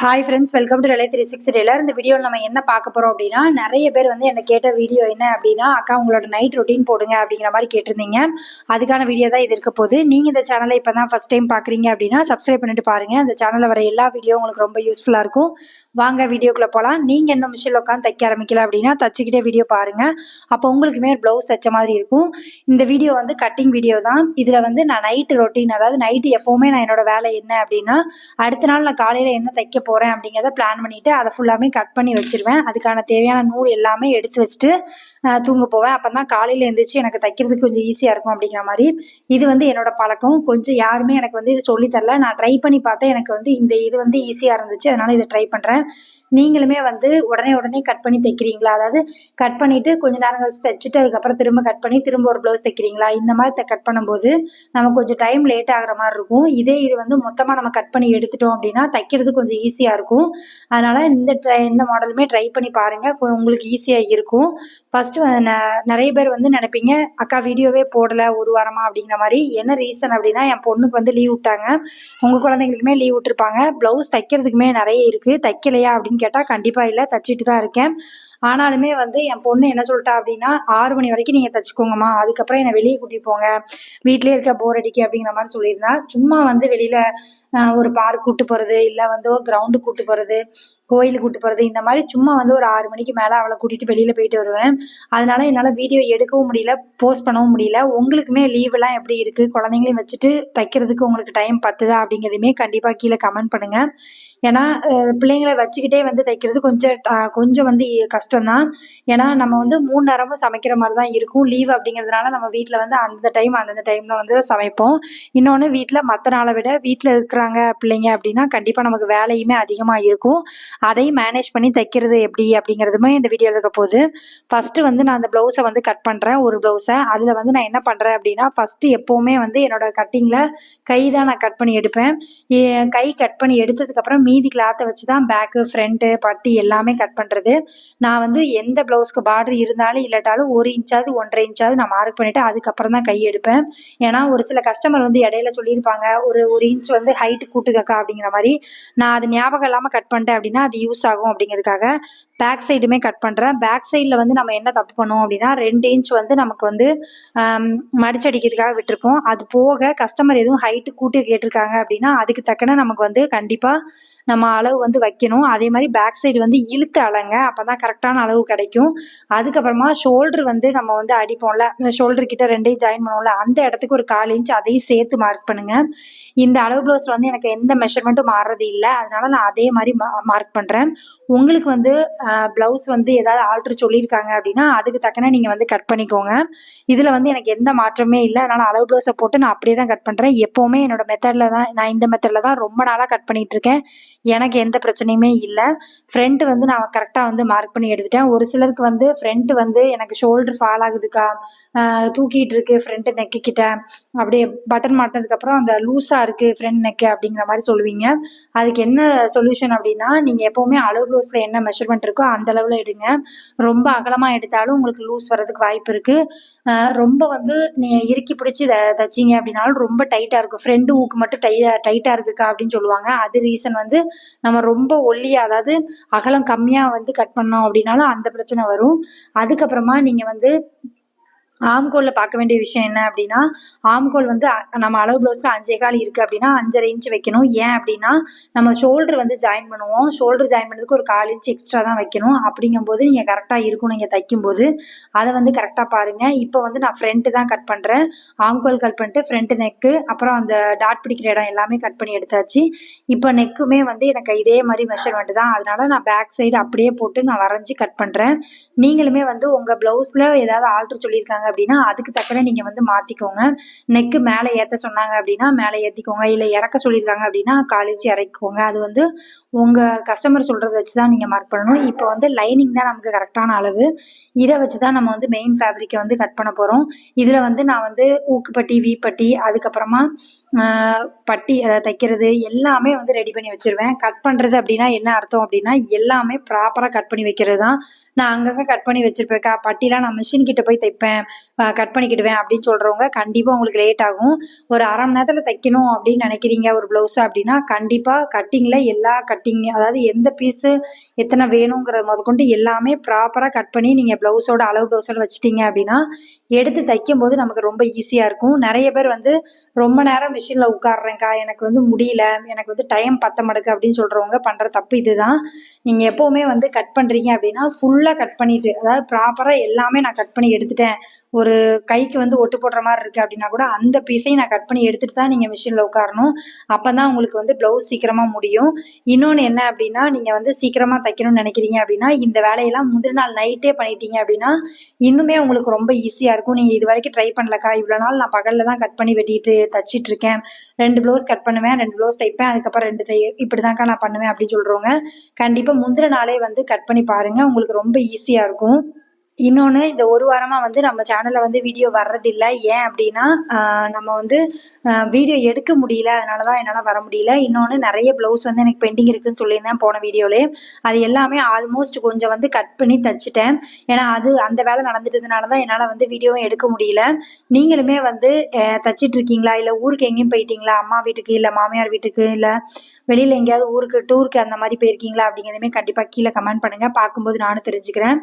Hi friends, welcome to relay 360 tailor. இந்த வீடியோவில் நம்ம என்ன பார்க்க போகிறோம் அப்படின்னா, நிறைய பேர் வந்து என்ன கேட்ட வீடியோ என்ன அப்படின்னா, அக்கா உங்களோட நைட் ரொட்டீன் போடுங்க அப்படிங்கிற மாதிரி கேட்டிருந்தீங்க. அதுக்கான வீடியோ தான் இது இருக்க போகுது. நீங்கள் இந்த சேனலை இப்போ தான் ஃபஸ்ட் டைம் பார்க்குறீங்க அப்படின்னா சப்ஸ்கிரைப் பண்ணிட்டு பாருங்கள். அந்த சேனலில் வர எல்லா வீடியோ உங்களுக்கு ரொம்ப யூஸ்ஃபுல்லாக இருக்கும். வாங்க வீடியோக்குள்ளே போகலாம். நீங்கள் என்ன மிஷினில் உட்காந்து தைக்க ஆரம்பிக்கல அப்படின்னா தச்சுக்கிட்டே வீடியோ பாருங்கள். அப்போ உங்களுக்குமே ப்ளவுஸ் தைச்ச மாதிரி இருக்கும். இந்த வீடியோ வந்து கட்டிங் வீடியோ தான். இதில் வந்து நான் நைட்டு ரொட்டீன், அதாவது நைட்டு எப்போவுமே நான் என்னோட வேலை என்ன அப்படின்னா, அடுத்த நாள் நான் காலையில் என்ன தைக்க போகிறேன் அப்படிங்கிறத பிளான் பண்ணிவிட்டு அதை ஃபுல்லாமே கட் பண்ணி வச்சுருவேன். அதுக்கான தேவையான நூல் எல்லாமே எடுத்து வச்சுட்டு தூங்க போவேன். அப்போ தான் காலையில் எழுந்திரிச்சு எனக்கு தைக்கிறதுக்கு கொஞ்சம் ஈஸியாக இருக்கும் அப்படிங்கிற மாதிரி. இது வந்து என்னோட பழக்கம். கொஞ்சம் யாருமே எனக்கு வந்து இது சொல்லித்தரல. நான் ட்ரை பண்ணி பார்த்தேன். எனக்கு வந்து இது வந்து ஈஸியாக இருந்துச்சு. அதனால் இதை ட்ரை பண்ணுறேன். நீங்களுமே வந்து உடனே கட் பண்ணி தைக்கிறீங்களா? அதாவது கட் பண்ணிவிட்டு கொஞ்சம் நேரம் கழிச்சு தைச்சிட்டு அதுக்கப்புறம் திரும்ப கட் பண்ணி திரும்ப ஒரு ப்ளவுஸ் தைக்கிறீங்களா? இந்த மாதிரி கட் பண்ணும்போது நமக்கு கொஞ்சம் டைம் லேட் ஆகிற மாதிரி இருக்கும். இது வந்து மொத்தமாக நம்ம கட் பண்ணி எடுத்துட்டோம் அப்படின்னா தைக்கிறது கொஞ்சம் ஈஸியாக இருக்கும். அதனால் இந்த மாடலுமே ட்ரை பண்ணி பாருங்கள். உங்களுக்கு ஈஸியாக இருக்கும். ஃபஸ்ட்டு நிறைய பேர் வந்து நினைப்பீங்க, அக்கா வீடியோவே போடலை ஒரு வாரமா அப்படிங்கிற மாதிரி. என்ன ரீசன் அப்படின்னா, என் பொண்ணுக்கு வந்து லீவ் விட்டாங்க. உங்கள் குழந்தைங்களுக்குமே லீவ் விட்டுருப்பாங்க. ப்ளவுஸ் தைக்கிறதுக்குமே நிறைய இருக்குது. தைக்கலையா அப்படின்னு கேட்டால் கண்டிப்பாக இல்லை, தைச்சிட்டு தான் இருக்கேன். ஆனாலுமே வந்து என் பொண்ணு என்ன சொல்லிட்டா அப்படின்னா, 6 மணி வரைக்கும் நீங்கள் தைச்சிக்கோங்கம்மா, அதுக்கப்புறம் என்னை வெளியே கூட்டிகிட்டு போங்க, வீட்டிலே இருக்க போர் அடிக்கு அப்படிங்கிற மாதிரி சொல்லியிருந்தா. சும்மா வந்து வெளியில் ஒரு பார்க் கூட்டு போகிறது, இல்லை வந்து ஒரு கிரவுண்டு கூட்டு போகிறது, கோயிலுக்கு கூட்டு போகிறது, இந்த மாதிரி சும்மா வந்து ஒரு 6 மணிக்கு மேலே அவளை கூட்டிகிட்டு வெளியில் போயிட்டு வருவேன். அதனால என்னால் வீடியோ எடுக்கவும் முடியல, போஸ்ட் பண்ணவும் முடியல. உங்களுக்குமே லீவெல்லாம் எப்படி இருக்குது? குழந்தைங்களையும் வச்சுட்டு தைக்கிறதுக்கு உங்களுக்கு டைம் பத்துதா அப்படிங்கிறதுமே கண்டிப்பாக கீழே கமெண்ட் பண்ணுங்கள். ஏன்னா பிள்ளைங்களை வச்சுக்கிட்டே வந்து தைக்கிறது கொஞ்சம் வந்து கஷ்டம்தான். ஏன்னா நம்ம வந்து 3 நேரமும் சமைக்கிற மாதிரி தான் இருக்கும். லீவ் அப்படிங்கிறதுனால நம்ம வீட்டில் வந்து அந்தந்த டைமில் வந்து சமைப்போம். இன்னொன்று, வீட்டில் மற்ற நாளை விட வீட்டில் இருக்கிறாங்க பிள்ளைங்க அப்படின்னா கண்டிப்பாக நமக்கு வேலையுமே அதிகமாக இருக்கும். அதையும் மேனேஜ் பண்ணி தைக்கிறது எப்படி அப்படிங்கிறதுமே இந்த வீடியோ இருக்க போகுது. ஃபஸ்ட்டு வந்து நான் அந்த ப்ளவுஸை வந்து கட் பண்ணுறேன், ஒரு ப்ளவுஸை. அதில் வந்து நான் என்ன பண்ணுறேன் அப்படின்னா, ஃபஸ்ட்டு எப்போவுமே வந்து என்னோடய கட்டிங்கில் கை தான் நான் கட் பண்ணி எடுப்பேன். கை கட் பண்ணி எடுத்ததுக்கப்புறம் மீதி கிளாத்தை வச்சு தான் பேக்கு, ஃப்ரண்ட்டு, பட்டி எல்லாமே கட் பண்ணுறது. நான் வந்து எந்த ப்ளவுஸ்க்கு பார்டர் இருந்தாலும் இல்லாட்டாலும் 1 இன்ச்சாவது 1.5 இன்ச்சாவது நான் மார்க் பண்ணிவிட்டு அதுக்கப்புறம் தான் கை எடுப்பேன். ஏன்னா ஒரு சில கஸ்டமர் வந்து இடையில சொல்லியிருப்பாங்க, ஒரு இன்ச் வந்து ஹைட்டு கூட்டுக்கக்கா அப்படிங்கிற மாதிரி. நான் அது ஞாபகம் இல்லாமல் கட் பண்ணிட்டேன் அப்படின்னா அது யூஸ் ஆகும் அப்படிங்கிறதுக்காக பேக் சைடுமே கட் பண்ணுறேன். பேக் சைடில் வந்து நம்ம என்ன தப்பு பண்ணுவோம் அப்படின்னா, 2 இன்ச் வந்து நமக்கு வந்து மடிச்சடிக்கிறதுக்காக விட்டுருப்போம். அது போக கஸ்டமர் எதுவும் ஹைட்டு கூட்டி கேட்டிருக்காங்க அப்படின்னா அதுக்கு தக்கன நமக்கு வந்து கண்டிப்பாக நம்ம அளவு வந்து வைக்கணும். அதே மாதிரி பேக் சைடு வந்து இழுத்து அளங்க, அப்போ தான் கரெக்டான அளவு கிடைக்கும். அதுக்கப்புறமா ஷோல்டர் வந்து நம்ம வந்து அடிப்போம்ல, ஷோல்டர் கிட்ட 2ஐயும் ஜாயின் பண்ணுவோம்ல, அந்த இடத்துக்கு ஒரு 1/4 இன்ச் அதையும் சேர்த்து மார்க் பண்ணுங்கள். இந்த அளவு ப்ளவுஸில் வந்து எனக்கு எந்த மெஷர்மெண்ட்டும் மாறுறது இல்லை, அதனால நான் அதே மாதிரி மார்க் பண்ணுறேன். உங்களுக்கு வந்து ப்ளவுஸ் வந்து ஏதாவது ஆல்ட்ரு சொல்லியிருக்காங்க அப்படின்னா அதுக்கு தக்கன நீங்கள் வந்து கட் பண்ணிக்கோங்க. இதில் வந்து எனக்கு எந்த மாற்றமே இல்லை, அதனால் அளவு ப்ளவுஸை போட்டு நான் அப்படியே தான் கட் பண்ணுறேன். எப்போவுமே என்னோட மெத்தடில் தான், நான் இந்த மெத்தடில் தான் ரொம்ப நாளாக கட் பண்ணிகிட்ருக்கேன். எனக்கு எந்த பிரச்சனையுமே இல்லை. ஃப்ரண்ட் வந்து நான் கரெக்டாக வந்து மார்க் பண்ணி எடுத்துட்டேன். ஒரு சிலருக்கு வந்து ஃப்ரண்ட் வந்து எனக்கு ஷோல்டர் ஃபால் ஆகுதுக்கா, தூக்கிட்டு இருக்கு ஃப்ரண்ட் நெக்கு கிட்ட, அப்படியே பட்டன் மாட்டினதுக்கப்புறம் அந்த லூஸாக இருக்குது ஃப்ரண்ட் நெக்கு அப்படிங்கிற மாதிரி சொல்லுவீங்க. அதுக்கு என்ன சொல்யூஷன் அப்படின்னா, நீங்கள் எப்போவுமே அளவு ப்ளவுஸில் என்ன மெஷர்மெண்ட் இருக்கோ அந்த அளவில் எடுங்க. ரொம்ப அகலமாக எடுத்தாலும் உங்களுக்கு லூஸ் வர்றதுக்கு வாய்ப்பு இருக்குது. ரொம்ப வந்து நீங்கள் இறுக்கி பிடிச்சி தைச்சிங்க அப்படின்னாலும் ரொம்ப டைட்டாக இருக்கும். ஃப்ரண்ட் ஊக்கு மட்டும் டைட்டாக இருக்குக்கா அப்படின்னு சொல்லுவாங்க. அது ரீசன் வந்து நம்ம ரொம்ப ஒல்லியாக, அதாவது அகலம் கம்மியாக வந்து கட் பண்ணோம் அப்படின்னாலும் அந்த பிரச்சனை வரும். அதுக்கப்புறமா நீங்கள் வந்து ஆம்கோலில் பார்க்க வேண்டிய விஷயம் என்ன அப்படின்னா, ஆம்கோல் வந்து நம்ம அளவு ப்ளவுஸில் 5.25 இருக்குது அப்படின்னா 5.5 இன்ச் வைக்கணும். ஏன் அப்படின்னா, நம்ம ஷோல்டர் வந்து ஜாயின் பண்ணுவோம். ஷோல்டர் ஜாயின் பண்ணுறதுக்கு ஒரு 1/4 இன்ச் எக்ஸ்ட்ரா தான் வைக்கணும். அப்படிங்கும்போது நீங்கள் கரெக்டாக இருக்கும் நீங்கள் தைக்கும்போது. அதை வந்து கரெக்டாக பாருங்கள். இப்போ வந்து நான் ஃப்ரண்ட்டு தான் கட் பண்ணுறேன். ஆம்கோல் கட் பண்ணிட்டு ஃப்ரண்ட்டு நெக்கு, அப்புறம் அந்த டாட் பிடிக்கிற இடம் எல்லாமே கட் பண்ணி எடுத்தாச்சு. இப்போ நெக்குமே வந்து எனக்கு இதே மாதிரி மெஷர்மெண்ட் தான், அதனால நான் பேக் சைடு அப்படியே போட்டு நான் வரைஞ்சி கட் பண்ணுறேன். நீங்களுமே வந்து உங்கள் ப்ளவுஸில் ஏதாவது ஆல்ட்ரு சொல்லியிருக்காங்க அப்படின்னா அதுக்கு தக்கன நீங்கள் வந்து மாற்றிக்கோங்க. நெக்கு மேலே ஏற்ற சொன்னாங்க அப்படின்னா மேலே ஏற்றிக்கோங்க, இல்லை இறக்க சொல்லியிருக்காங்க அப்படின்னா 1/4 இன்ச் இறக்கிக்கோங்க. அது வந்து உங்கள் கஸ்டமர் சொல்கிறத வச்சு தான் நீங்கள் மார்க் பண்ணணும். இப்போ வந்து லைனிங் தான் நமக்கு கரெக்டான அளவு. இதை வச்சு தான் நம்ம வந்து மெயின் ஃபேப்ரிக்கை வந்து கட் பண்ண போகிறோம். இதில் வந்து நான் வந்து ஊக்குப்பட்டி, வீப்பட்டி, அதுக்கப்புறமா பட்டி அதை தைக்கிறது எல்லாமே வந்து ரெடி பண்ணி வச்சுருவேன். கட் பண்ணுறது அப்படின்னா என்ன அர்த்தம் அப்படின்னா, எல்லாமே ப்ராப்பராக கட் பண்ணி வைக்கிறது தான். நான் அங்கங்கே கட் பண்ணி வச்சுருப்பேன்க்கா, பட்டிலாம் நான் மிஷின் கிட்ட போய் தைப்பேன், கட் பண்ணிக்கிடுவேன் அப்படின்னு சொல்கிறவங்க கண்டிப்பாக உங்களுக்கு லேட் ஆகும். ஒரு அரை மணி நேரத்தில் தைக்கணும் அப்படின்னு நினைக்கிறீங்க ஒரு ப்ளவுஸை அப்படின்னா கண்டிப்பாக கட்டிங்கில் எல்லா கட்டிங் அதாவது எந்த பீஸு எத்தனை வேணுங்கிற முதற்கொண்டு எல்லாமே ப்ராப்பராக கட் பண்ணி நீங்கள் ப்ளவுஸோட அளவு ப்ளவுஸோட வச்சிட்டிங்க அப்படின்னா எடுத்து தைக்கும் போது நமக்கு ரொம்ப ஈஸியாக இருக்கும். நிறைய பேர் வந்து ரொம்ப நேரம் மிஷினில் உட்காடுறேங்க்கா, எனக்கு வந்து முடியல, எனக்கு வந்து டைம் பத்த மாட்டேங்குது அப்படின்னு சொல்கிறவங்க பண்ணுற தப்பு இதுதான். நீங்கள் எப்போவுமே வந்து கட் பண்ணுறீங்க அப்படின்னா ஃபுல்லாக கட் பண்ணிவிட்டு, அதாவது ப்ராப்பராக எல்லாமே நான் கட் பண்ணி எடுத்துட்டேன், ஒரு கைக்கு வந்து ஒட்டு போடுற மாதிரி இருக்குது அப்படின்னா கூட அந்த பீஸையும் நான் கட் பண்ணி எடுத்துகிட்டு தான் நீங்கள் மிஷினில் உட்காரணும். அப்போ தான் உங்களுக்கு வந்து ப்ளவுஸ் சீக்கிரமாக முடியும். இன்னொன்று என்ன அப்படின்னா, நீங்கள் வந்து சீக்கிரமாக தைக்கணும்னு நினைக்கிறீங்க அப்படின்னா இந்த வேலையெல்லாம் முந்தின நாள் நைட்டே பண்ணிட்டீங்க அப்படின்னா இன்னுமே உங்களுக்கு ரொம்ப ஈஸியாக இருக்கும். நீங்கள் இது வரைக்கும் ட்ரை பண்ணலக்கா, இவ்வளோ நாள் நான் பகலில் தான் கட் பண்ணி வெட்டிட்டு தச்சிட்டு இருக்கேன், 2 ப்ளவுஸ் கட் பண்ணுவேன், 2 ப்ளவுஸ் தைப்பேன், அதுக்கப்புறம் 2 இப்படி தான்க்கா நான் பண்ணுவேன் அப்படின்னு சொல்கிறவங்க கண்டிப்பாக முந்தின நாளே வந்து கட் பண்ணி பாருங்கள், உங்களுக்கு ரொம்ப ஈஸியாக இருக்கும். இன்னொன்று, இந்த ஒரு வாரமாக வந்து நம்ம சேனலில் வந்து வீடியோ வர்றதில்ல. ஏன் அப்படின்னா நம்ம வந்து வீடியோ எடுக்க முடியல, அதனால தான் என்னால் வர முடியல. இன்னொன்று, நிறைய ப்ளவுஸ் வந்து எனக்கு பெண்டிங் இருக்குதுன்னு சொல்லியிருந்தேன் போன வீடியோவிலே. அது எல்லாமே ஆல்மோஸ்ட் கொஞ்சம் வந்து கட் பண்ணி தச்சுட்டேன். ஏன்னா அந்த வேலை நடந்துட்டதுனால தான் என்னால் வந்து வீடியோவும் எடுக்க முடியல. நீங்களுமே வந்து தச்சிட்டு இருக்கீங்களா, இல்லை ஊருக்கு எங்கேயும் போயிட்டீங்களா, அம்மா வீட்டுக்கு இல்லை மாமியார் வீட்டுக்கு, இல்லை வெளியில் எங்கேயாவது ஊருக்கு டூருக்கு அந்த மாதிரி போயிருக்கீங்களா அப்படிங்கிறதுமே கண்டிப்பாக கீழே கமெண்ட் பண்ணுங்கள். பார்க்கும்போது நானும் தெரிஞ்சுக்கிறேன்.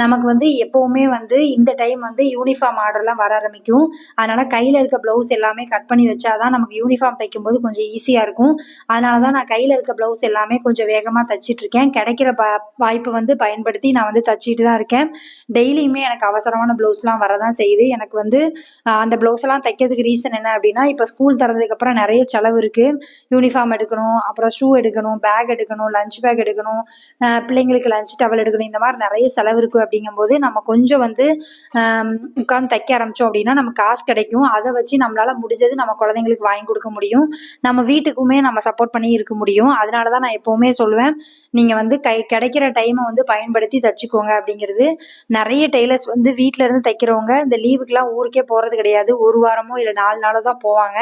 நமக்கு வந்து எப்போவுமே வந்து இந்த டைம் வந்து யூனிஃபார்ம் ஆர்டர்லாம் வர ஆரம்பிக்கும். அதனால் கையில் இருக்க ப்ளவுஸ் எல்லாமே கட் பண்ணி வச்சாதான் நமக்கு யூனிஃபார்ம் தைக்கும்போது கொஞ்சம் ஈஸியாக இருக்கும். அதனால தான் நான் கையில் இருக்க ப்ளவுஸ் எல்லாமே கொஞ்சம் வேகமாக தச்சிட்ருக்கேன். கிடைக்கிற வாய்ப்பை வந்து பயன்படுத்தி நான் வந்து தச்சிட்டு தான் இருக்கேன். டெய்லியுமே எனக்கு அவசரமான ப்ளவுஸ்லாம் வரதான் செய்யுது. எனக்கு வந்து அந்த ப்ளவுஸ்லாம் தைக்கிறதுக்கு ரீசன் என்ன அப்படின்னா, இப்போ ஸ்கூல் திறந்ததுக்கப்புறம் நிறைய செலவு இருக்குது. யூனிஃபார்ம் எடுக்கணும், அப்புறம் ஷூ எடுக்கணும், பேக் எடுக்கணும், லஞ்ச் பேக் எடுக்கணும், பிள்ளைங்களுக்கு லஞ்ச் டவல் எடுக்கணும், இந்த மாதிரி நிறைய செலவு இருக்குது. அப்படிங்கும்போது நம்ம கொஞ்சம் வந்து உட்காந்து தைக்க ஆரம்பித்தோம் அப்படின்னா நமக்கு காசு கிடைக்கும். அதை வச்சு நம்மளால் முடிஞ்சது நம்ம குழந்தைங்களுக்கு வாங்கி கொடுக்க முடியும், நம்ம வீட்டுக்குமே நம்ம சப்போர்ட் பண்ணி இருக்க முடியும். அதனால தான் நான் எப்போவுமே சொல்லுவேன், நீங்கள் வந்து கிடைக்கிற டைமை வந்து பயன்படுத்தி தைச்சிக்கோங்க அப்படிங்கிறது. நிறைய டெய்லர்ஸ் வந்து வீட்டில் இருந்து தைக்கிறவங்க இந்த லீவுக்கெலாம் ஊருக்கே போகிறது கிடையாது. ஒரு வாரமோ இல்லை 4 நாளோ தான் போவாங்க.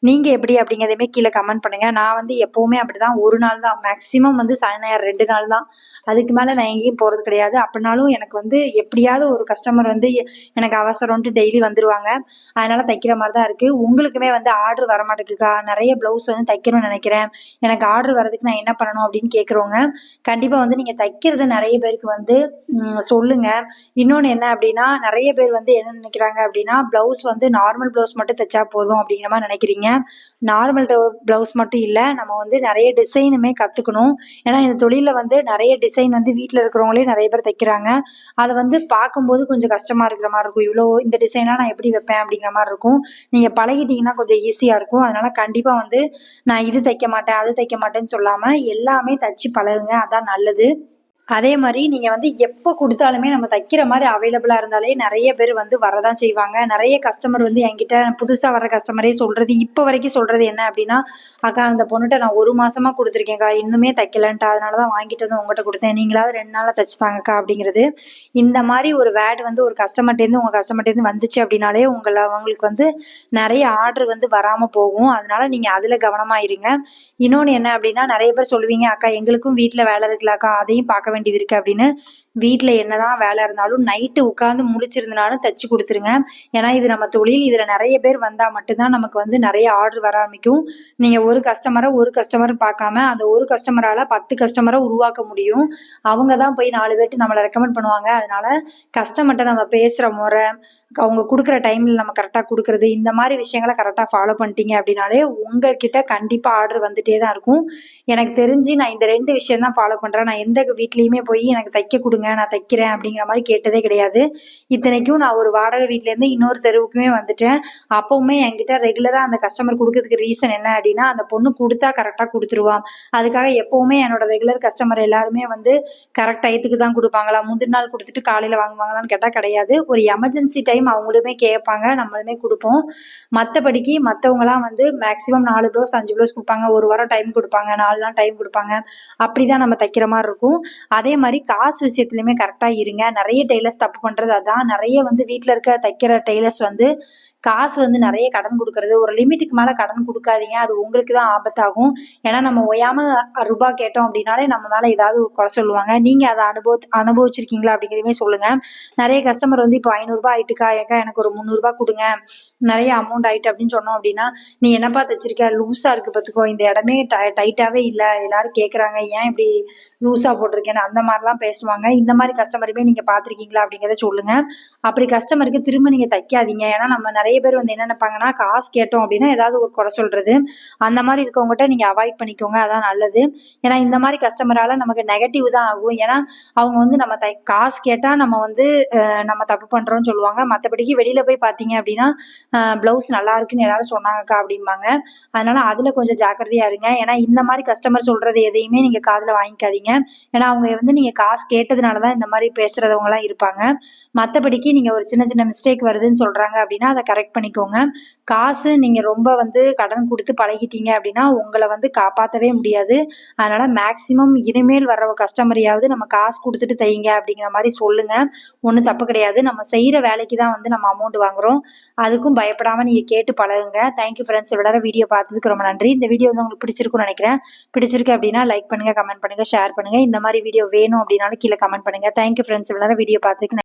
நீங்கள் எப்படி அப்படிங்கிறதையுமே கீழே கமெண்ட் பண்ணுங்கள். நான் வந்து எப்போவுமே அப்படி தான், ஒரு நாள் தான் மேக்ஸிமம் வந்து சனி ஞாயிறு 2 நாள் தான், அதுக்கு மேலே நான் எங்கேயும் போகிறது கிடையாது. அப்படின்னாலும் எனக்கு வந்து எப்படியாவது ஒரு கஸ்டமர் வந்து எனக்கு அவசரம்ன்ட்டு டெய்லி வந்துடுவாங்க. அதனால் தைக்கிற மாதிரி தான் இருக்குது. உங்களுக்குமே வந்து ஆர்டர் வர மாட்டேங்குக்கா, நிறைய ப்ளவுஸ் வந்து தைக்கணும்னு நினைக்கிறேன், எனக்கு ஆர்டர் வரதுக்கு நான் என்ன பண்ணணும் அப்படின்னு கேட்குறவங்க கண்டிப்பாக வந்து நீங்கள் தைக்கிறது நிறைய பேருக்கு வந்து சொல்லுங்கள். இன்னொன்று என்ன அப்படின்னா, நிறைய பேர் வந்து என்ன நினைக்கிறாங்க அப்படின்னா, ப்ளவுஸ் வந்து நார்மல் ப்ளவுஸ் மட்டும் தைச்சா போதும் அப்படிங்கிற மாதிரி நினைக்கிறீங்க. நார்மல் ப்ளவுஸ் மட்டும் இல்லை, நம்ம வந்து நிறைய டிசைனுமே கற்றுக்கணும். ஏன்னா இந்த தொழிலில் வந்து நிறைய டிசைன் வந்து வீட்டில் இருக்கிறவங்களே நிறைய பேர் தைக்கிறாங்க. அதை வந்து பார்க்கும்போது கொஞ்சம் கஷ்டமாக இருக்கிற மாதிரி இருக்கும். இவ்வளோ இந்த டிசைனாக நான் எப்படி வைப்பேன் அப்படிங்கிற மாதிரி இருக்கும். நீங்கள் பழகிட்டீங்கன்னா கொஞ்சம் ஈஸியாக இருக்கும். அதனால் கண்டிப்பாக வந்து நான் இது தைக்க மாட்டேன், அது தைக்க மாட்டேன்னு சொல்லாமல் எல்லாமே தச்சு பழகுங்க, அதான் நல்லது. அதே மாதிரி நீங்கள் வந்து எப்போ கொடுத்தாலுமே நம்ம தைக்கிற மாதிரி அவைலபிளாக இருந்தாலே நிறைய பேர் வந்து வரதான் செய்வாங்க. நிறைய கஸ்டமர் வந்து என்கிட்ட புதுசாக வர கஸ்டமரே சொல்கிறது, இப்போ வரைக்கும் சொல்கிறது என்ன அப்படின்னா, அக்கா அந்த பொண்ணுகிட்ட நான் 1 மாதமாக கொடுத்துருக்கேன்க்கா, இன்னுமே தைக்கலன்ட்டு, அதனால தான் வாங்கிட்டு வந்து உங்கள்கிட்ட கொடுத்தேன், நீங்களாவது 2 நாளில் தைச்சு தாங்கக்கா அப்படிங்கிறது. இந்த மாதிரி ஒரு வேர்டு வந்து ஒரு கஸ்டமர்ட்டேருந்து உங்கள் கஸ்டமர்ட்டேருந்து வந்துச்சு அப்படின்னாலே அவங்களுக்கு வந்து நிறைய ஆர்டர் வந்து வராமல் போகும். அதனால் நீங்கள் அதில் கவனமாக இருங்க. இன்னொன்று என்ன அப்படின்னா, நிறைய பேர் சொல்லுவீங்க, அக்கா எங்களுக்கும் வீட்டில் வேலை இருக்கலாக்கா, அதையும் பார்க்க வேண்டியது இருக்குது அப்படின்னு. வீட்டில் என்னதான் வேலை இருந்தாலும் நைட்டு உட்காந்து முழிச்சிருந்தனாலும் தைச்சு கொடுத்துருங்க. ஏன்னா இது நம்ம தொழில், இதில் நிறைய பேர் வந்தால் மட்டும்தான் நமக்கு வந்து நிறைய ஆர்டர் வர ஆரம்பிக்கும். நீங்கள் ஒரு கஸ்டமரை பார்க்காம அந்த ஒரு கஸ்டமரால் 10 கஸ்டமரை உருவாக்க முடியும். அவங்க தான் போய் 4 பேர்ட்டு நம்மளை ரெக்கமெண்ட் பண்ணுவாங்க. அதனால் கஸ்டமர்கிட்ட நம்ம பேசுகிற முறை, அவங்க கொடுக்குற டைமில் நம்ம கரெக்டாக கொடுக்குறது, இந்த மாதிரி விஷயங்களை கரெக்டாக ஃபாலோ பண்ணிட்டீங்க அப்படின்னாலே உங்கள்கிட்ட கண்டிப்பாக ஆர்டர் வந்துகிட்டே தான் இருக்கும். எனக்கு தெரிஞ்சு நான் இந்த 2 விஷயம் தான் ஃபாலோ பண்ணுறேன். நான் எந்த வீட்லேயுமே போய் எனக்கு தைக்க கொடுங்க, நான் தைக்கிறேன் அப்படிங்கிற மாதிரி கேட்டதே கிடையாது. இத்தனைக்கும் நான் ஒரு வாடகை வீட்டிலேருந்து இன்னொரு தெருவுக்குமே வந்துட்டேன். அப்போவுமே என்கிட்ட ரெகுலராக அந்த கஸ்டமர் கொடுக்கறதுக்கு ரீசன் என்ன அப்படின்னா, அந்த பொண்ணு கொடுத்தா கரெக்டாக கொடுத்துருவான். அதுக்காக எப்போவுமே என்னோட ரெகுலர் கஸ்டமர் எல்லாருமே வந்து கரெக்ட் டயத்துக்கு தான் கொடுப்பாங்களா, முந்தின நாள் கொடுத்துட்டு காலையில் வாங்குவாங்களான்னு கேட்டால் கிடையாது. ஒரு எமர்ஜென்சி டைம் அவங்களுமே கேட்பாங்க, நம்மளுமே கொடுப்போம். மற்றபடிக்கு மற்றவங்களாம் வந்து மேக்ஸிமம் 4 ப்ளவுஸ் 5 ப்ளவுஸ் கொடுப்பாங்க, ஒரு வாரம் டைம் கொடுப்பாங்க, 4 நாள் டைம் கொடுப்பாங்க, அப்படி தான் நம்ம தைக்கிற மாதிரி இருக்கும். அதே மாதிரி காசு விஷயத்துலையுமே கரெக்டாக இருங்க. நிறைய டெய்லர்ஸ் தப்பு பண்ணுறது அதான். நிறைய வந்து வீட்டில் இருக்க தைக்கிற டெய்லர்ஸ் வந்து காசு வந்து நிறைய கடன் கொடுக்கறது, ஒரு லிமிட்டுக்கு மேலே கடன் கொடுக்காதீங்க. அது உங்களுக்கு தான் ஆபத்தாகும். ஏன்னா நம்ம ஓயாமல் ரூபா கேட்டோம் அப்படின்னாலே நம்ம மேலே ஏதாவது ஒரு குறை சொல்லுவாங்க. நீங்கள் அதை அனுபவிச்சிருக்கீங்களா அப்படிங்கிறதுமே சொல்லுங்கள். நிறைய கஸ்டமர் வந்து இப்போ 500 ஆயிட்டுக்கா, ஏக்கா எனக்கு ஒரு 300 கொடுங்க, நிறைய அமௌண்ட் ஆயிட்டு அப்படின்னு சொன்னோம் அப்படின்னா, நீ என்னப்பா தைச்சிருக்க, லூஸாக இருக்குது பார்த்துக்கோ, இந்த இடமே டைட்டாகவே இல்லை, எல்லாரும் கேட்குறாங்க ஏன் இப்படி லூஸாக போட்டிருக்கேன்னு அந்த மாதிரிலாம் பேசுவாங்க. இந்த மாதிரி கஸ்டமருமே நீங்கள் பார்த்துருக்கீங்களா அப்படிங்கிறத சொல்லுங்கள். அப்படி கஸ்டமருக்கு திரும்ப நீங்கள் தைக்காதீங்க. ஏன்னா நம்ம நிறைய பேர் வந்து என்ன நினைப்பாங்கன்னா, காசு கேட்டோம் அப்படின்னா ஏதாவது ஒரு குறை சொல்கிறது, அந்த மாதிரி இருக்கவங்ககிட்ட நீங்கள் அவாய்ட் பண்ணிக்கோங்க, அதான் நல்லது. ஏன்னா இந்த மாதிரி கஸ்டமரால் நமக்கு நெகட்டிவ் தான் ஆகும். ஏன்னா அவங்க வந்து நம்ம காசு கேட்டால் நம்ம வந்து நம்ம தப்பு பண்ணுறோன்னு சொல்லுவாங்க. மற்றபடிக்கு வெளியில் போய் பார்த்தீங்க அப்படின்னா ப்ளவுஸ் நல்லா இருக்குன்னு எல்லாரும் சொன்னாங்கக்கா அப்படிம்பாங்க. அதனால அதில் கொஞ்சம் ஜாக்கிரதையாக இருங்க. ஏன்னா இந்த மாதிரி கஸ்டமர் சொல்கிறது எதையுமே நீங்கள் காதில் வாங்கிக்காதீங்க. ஏன்னா அவங்க வந்து நீங்கள் காசு கேட்டதுனால தான் இந்த மாதிரி பேசுகிறவங்களாம் இருப்பாங்க. மற்றபடிக்கு நீங்கள் ஒரு சின்ன சின்ன மிஸ்டேக் வருதுன்னு சொல்கிறாங்க அப்படின்னா அதை கரெக்ட் பண்ணிக்கோங்க. காசு நீங்கள் ரொம்ப வந்து கடன் கொடுத்து பழகிட்டீங்க அப்படின்னா உங்களை வந்து காப்பாற்றவே முடியாது. அதனால் மேக்ஸிமம் இனிமேல் வர்ற கஸ்டமரையாவது நம்ம காசு கொடுத்துட்டு தைங்க அப்படிங்கிற மாதிரி சொல்லுங்கள். ஒன்றும் தப்பு கிடையாது. நம்ம செய்கிற வேலைக்கு தான் வந்து நம்ம அமௌண்ட் வாங்குகிறோம். அதுக்கும் பயப்படாமல் நீங்கள் கேட்டு பழகுங்க. Thank you friends. இவ்வளோ வீடியோ பார்த்ததுக்கு ரொம்ப நன்றி. இந்த வீடியோ வந்து உங்களுக்கு பிடிச்சிருக்குன்னு நினைக்கிறேன். பிடிச்சிருக்கு அப்படின்னா லைக் பண்ணுங்கள், கமெண்ட் பண்ணுங்கள், ஷேர் பண்ணுங்கள். இந்த மாதிரி வீடியோ வேணும் அப்படின்னாலும் கீழே கமெண்ட் பண்ணுங்கள். Thank you friends. இவ்வளோ வீடியோ பார்த்ததுக்கு